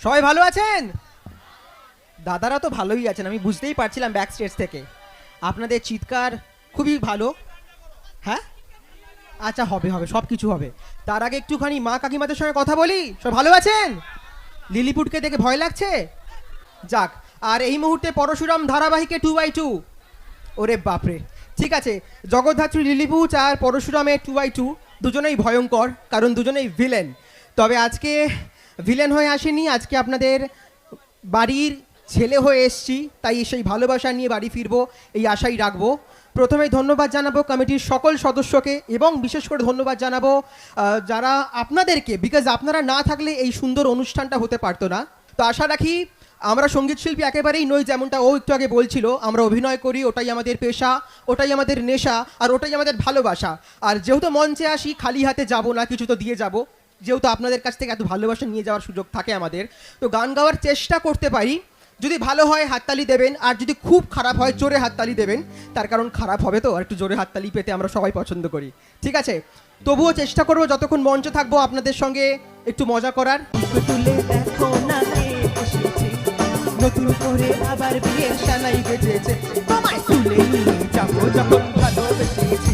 সবাই ভালো আছেন? দাদারা তো ভালোই আছেন, আমি বুঝতেই পারছিলাম ব্যাক স্টেজ থেকে। আপনাদের চিৎকার খুবই ভালো। হ্যাঁ আচ্ছা, হবে হবে, সব কিছু হবে। তার আগে একটুখানি মা কাকিমাদের সঙ্গে কথা বলি। সব ভালো আছেন? লিলিপুটকে দেখে ভয় লাগছে? যাক। আর এই মুহূর্তে পরশুরাম ধারাবাহিকে 2x2। ওরে বাপরে, ঠিক আছে। জগদ্ধাত্রী লিলিপুট আর পরশুরামের 2x2 দুজনেই ভয়ঙ্কর, কারণ দুজনেই ভিলেন। তবে আজকে ভিলেন হয়ে আসেনি, আজকে আপনাদের বাড়ির ছেলে হয়ে এসছি, তাই সেই ভালোবাসা নিয়ে বাড়ি ফিরবো এই আশাই রাখবো। প্রথমেই ধন্যবাদ জানাবো কমিটির সকল সদস্যকে, এবং বিশেষ করে ধন্যবাদ জানাবো যারা আপনাদেরকে, বিকজ আপনারা না থাকলে এই সুন্দর অনুষ্ঠানটা হতে পারতো না। তো আশা রাখি আমরা সঙ্গীত শিল্পী একেবারেই নই, যেমনটা ও একটু আগে বলছিল। আমরা অভিনয় করি, ওটাই আমাদের পেশা, ওটাই আমাদের নেশা, আর ওটাই আমাদের ভালোবাসা। আর যেহেতু মঞ্চে আসি খালি হাতে যাব না, কিছু তো দিয়ে যাব, যেহেতু আপনাদের কাছ থেকে এত ভালোবাসা নিয়ে যাওয়ার সুযোগ থাকে আমাদের। তো গান গাওয়ার চেষ্টা করতে পারি, যদি ভালো হয় হাততালি দেবেন, আর যদি খুব খারাপ হয় জোরে হাততালি দেবেন। তার কারণ খারাপ হবে তো, আর একটু জোরে হাততালি পেতে আমরা সবাই পছন্দ করি, ঠিক আছে? তবুও চেষ্টা করবো যতক্ষণ মঞ্চে থাকবো আপনাদের সঙ্গে একটু মজা করার। নতুন করে আবার বিয়ের শালাই বেজেছে, তোমায় তুলে নিয়ে যাবো যখন ভালোবেসেছি,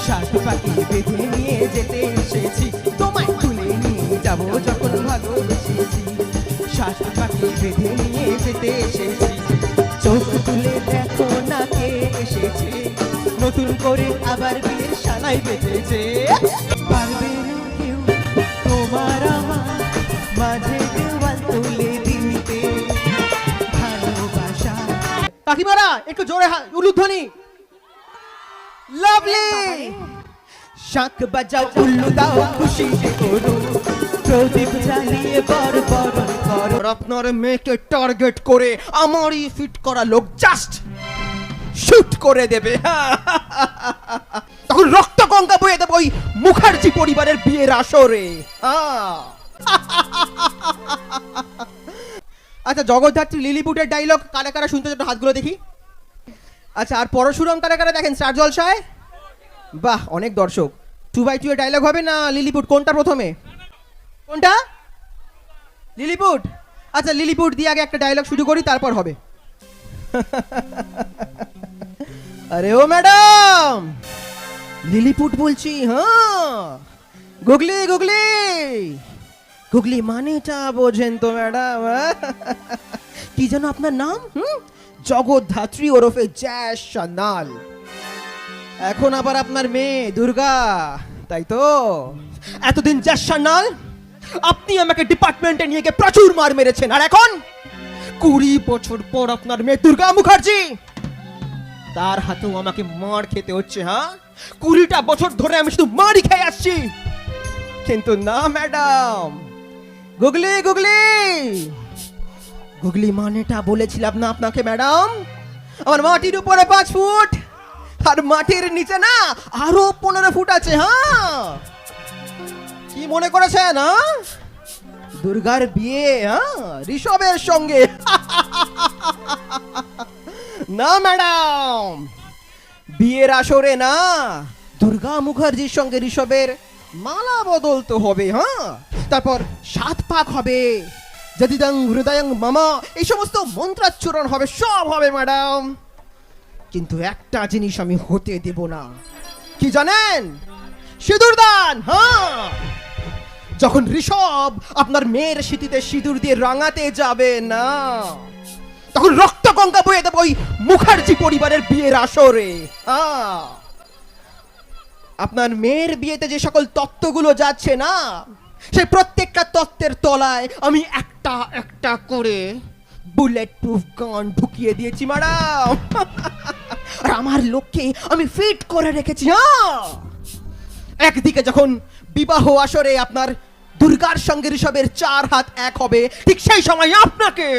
শাক পাখি বেঁধে নিয়ে যেতে এসেছি, তোমায় তুলে নিয়ে যাবো যখন ভালোবেসেছি, শাক পাখি বেঁধে নিয়ে যেতে এসেছি, চোখ তুলে দেখো না কে এসেছে, নতুন করে আবার বিয়ের শালাই বেজেছে। পারবে না কেউ তোমার আমার মাঝে দেওয়াল তুলে দিতে ভালোবাসা। কাকিমারা একটু জোরে উলুধ্বনি। লাভলি। শাঁখ বাজাও উল্লু দাও খুশি করো, প্রদীপ জ্বালিয়ে বরণ করো। আপনার মেয়েকে টার্গেট করে আমারই ফিট করা লোক জাস্ট শুট করে দেবে। তখন রক্ত গঙ্গা বয়ে দেবে ওই মুখার্জি পরিবারের বিয়ের আসরে। আচ্ছা, জগদ্ধাত্রী লিলিপুটের ডায়লগ কারা কারা শুনতে চান হাতগুলো দেখি। আচ্ছা, আর পরশুরাম কারা কারা দেখেন স্টার জলসায়? বাহ, অনেক দর্শক। 2x2 এর ডায়লগ হবে না লিলিপুট? কোনটা প্রথমে? কোনটা? লিলিপুট। আচ্ছা, লিলিপুট দিয়ে আগে একটা ডায়লগ শুরু করি, তারপর হবে। আরে ও ম্যাডাম, লিলিপুট বলছি। হ্যাঁ, গুগলি গুগলি গুগলি মানেটা বোঝেন তো ম্যাডাম? কি যেন আপনার নাম? জগদ্ধাত্রী ওরফে জ্যাস সান্যাল। এখন আবার আপনার মেয়ে দুর্গা, তাই তো? এতদিন জ্যাস সান্যাল আপনি আমাকে ডিপার্টমেন্টে নিয়ে গিয়ে প্রচুর মার মেরেছেন, আর এখন 20 বছর পর আপনার মেয়ে দুর্গা মুখার্জি, তার হাতেও আমাকে মার খেতে হচ্ছে। হ্যাঁ, 20টা বছর ধরে আমি শুধু মারই খেয়ে আসছি। কিন্তু না ম্যাডাম, গুগলি গুগলি গুগলি মানেটা বলেছিলাম না আপনাকে ম্যাডাম? আমার মাটির উপরে 5 ফুট, আর মাটির নিচে না আরো 15 ফুট আছে। হ্যাঁ, কি মনে করেছেন? দুর্গার বিয়ে ঋষভের সঙ্গে? না ম্যাডাম, বিয়ের আসরে না, দুর্গা মুখার্জির সঙ্গে ঋষভের মালা বদল তো হবে। হ্যাঁ, তারপর 7 পাক হবে, যদিদং হৃদয়ং মামা, এই সমস্ত মন্ত্রাচ্চরণ হবে, সব হবে ম্যাডাম। কিন্তু একটা জিনিস আমি হতে দেব না। কি জানেন? সিঁদুর দান। হ্যাঁ, যখন ঋষভ আপনার মেয়ের স্মৃতিতে সিঁদুর দিয়ে রাঙাতে যাবে না, তখন রক্ত গঙ্গা বয়ে দেবে ওই মুখার্জি পরিবারের বিয়ের আসরে। আপনার মেয়ের বিয়েতে যে সকল তত্ত্বগুলো যাচ্ছে না, সেই প্রত্যেকটা তত্ত্বের তলায় আমি একটা একটা করে বুলেট প্রুফ গান ঢুকিয়ে দিয়েছি ম্যাডাম। আর আমার লোককে আমি ফিট করে রেখেছি। একদিকে যখন বিবাহ আসরে আপনার দুর্গার সঙ্গে ঋষভের 4 হাত এক হবে, ঠিক সেই সময় আপনাকে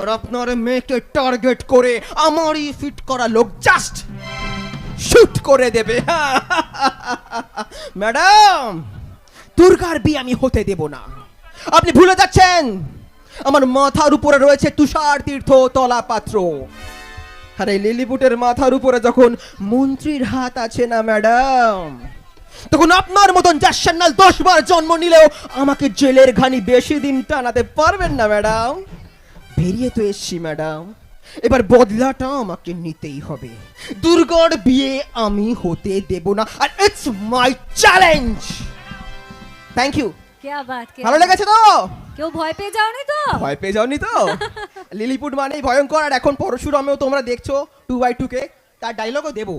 আর আপনার মেয়েকে টার্গেট করে আমারই ফিট করা লোক জাস্ট শুট করে দেবে। ম্যাডাম, দুর্গার বিয়ে আমি হতে দেব না। আপনি ভুলে যাচ্ছেন আমার মাথার উপরে রয়েছে তুষার তীর্থ তলা পাত্র, আর এই লিলিপুটের মাথার উপরে যখন মন্ত্রীর হাত আছে না ম্যাডাম, তখন আপনার মতন জাসান্নাল 10 বার জন্ম নিলেও আমাকে জেলের ঘানি বেশি দিন টানাতে পারবেন না ম্যাডাম। বেরিয়ে তো এসছি ম্যাডাম, এবার বদলাটা আমাকে নিতেই হবে। দুর্গার বিয়ে আমি হতে দেব না, আর it's my challenge. Thank you. क्या बात क्या ভালো লেগেছে তো? কেউ ভয় পেয়ে যাওনি তো? ভয় পেয়ে যাওনি তো? লিলিপুট মানেই ভয়ঙ্কর, আর এখন পরশুরামেও তোমরা দেখছো 2x2 কে, তার ডায়লগও দেবো।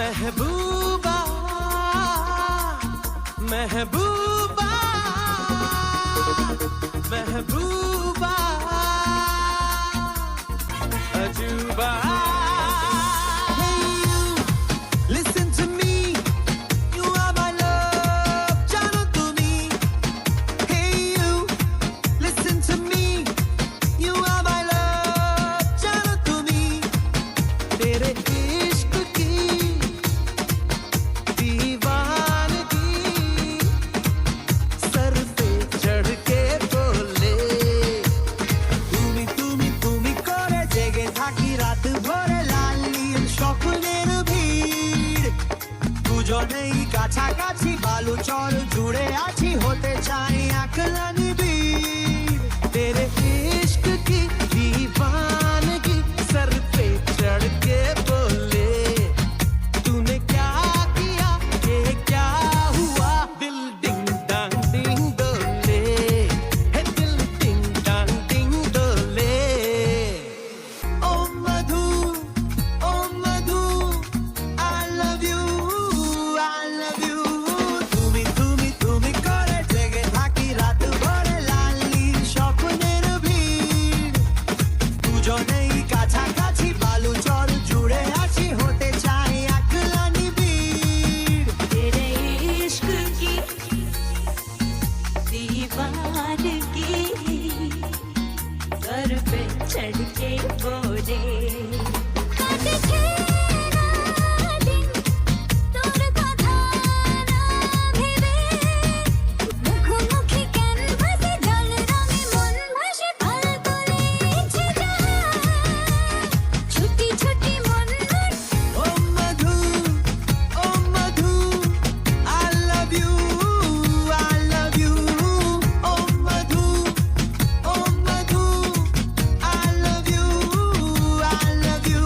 महबूबा महबूबा महबूबा अजूबा listen to me you are my love जानो तुम्ही hey you listen to me you are my love जानो तुम्ही तेरे इश्क की কাছাকাছি বালু চর জুড়ে আছি হতে চাই আকলানি বীর तेरे इश्क की दीवानगी सर पे चढ़ के बोले तूने क्या किया ये क्या हुआ दिल डिंग डांग डिंग डोले है दिल डिंग डांग डिंग डोले ओ मधु I love you তুমি করে জেগে থাকি রাত ভরে লালি স্বপ্নের ভিড় দুজনেই কাছাকাছি বালু চর জুড়ে আছি হতে চাই আকলানি বীর तेरे इश्क की दीवानगी सर पे चढ़ के बोले ও মধু I love you O Madhu I love you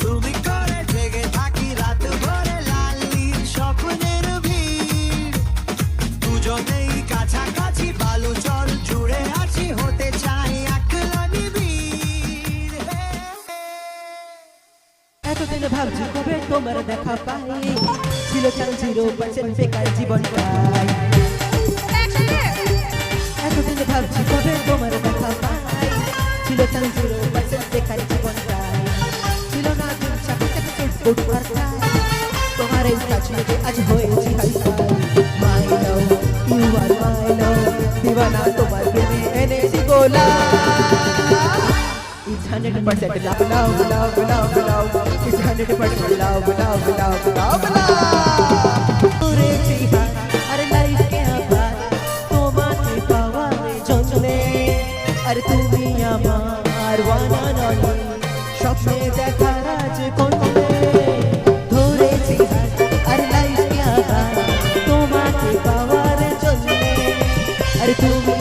তুমি করে জেগে থাকি রাত ভরে লালি স্বপ্নের ভিড় দুজনেই কাছাকাছি বালু চর জুড়ে আছি হতে চাই আকলানি বীর এতদিন ভাবছি কবে তোমার দেখা পাই, ছিল চাল 0% বেকার জীবনটাই। এতদিন ভাবছি কবে তোমার দেখা পাই, ছিল চাল 0% বেকার জীবনটাই। ছিল না দিন সাথে সাথে চুটপুট ভরটাই, তোমার এই কাজ লেগে আজ হয়েছি হাইফাই। মাই লাভ ইউ আর মাই লাভ, দিওয়ানা তোমার প্রেমে এনেছি গোলা। It's 100% love, love, love, love, love. It's 100% love, love, love, love, love. पूरे जीवन अरे लाइफ के आभार তোমাকে পাওয়ার জন্যে, আরে তুমি আমার ওয়ানা নয় স্বপ্নে দেখার আজ কোণে ধরেছি আরে লাইফ কে আভার তোমাকে পাওয়ার জন্যে, আরে তুমি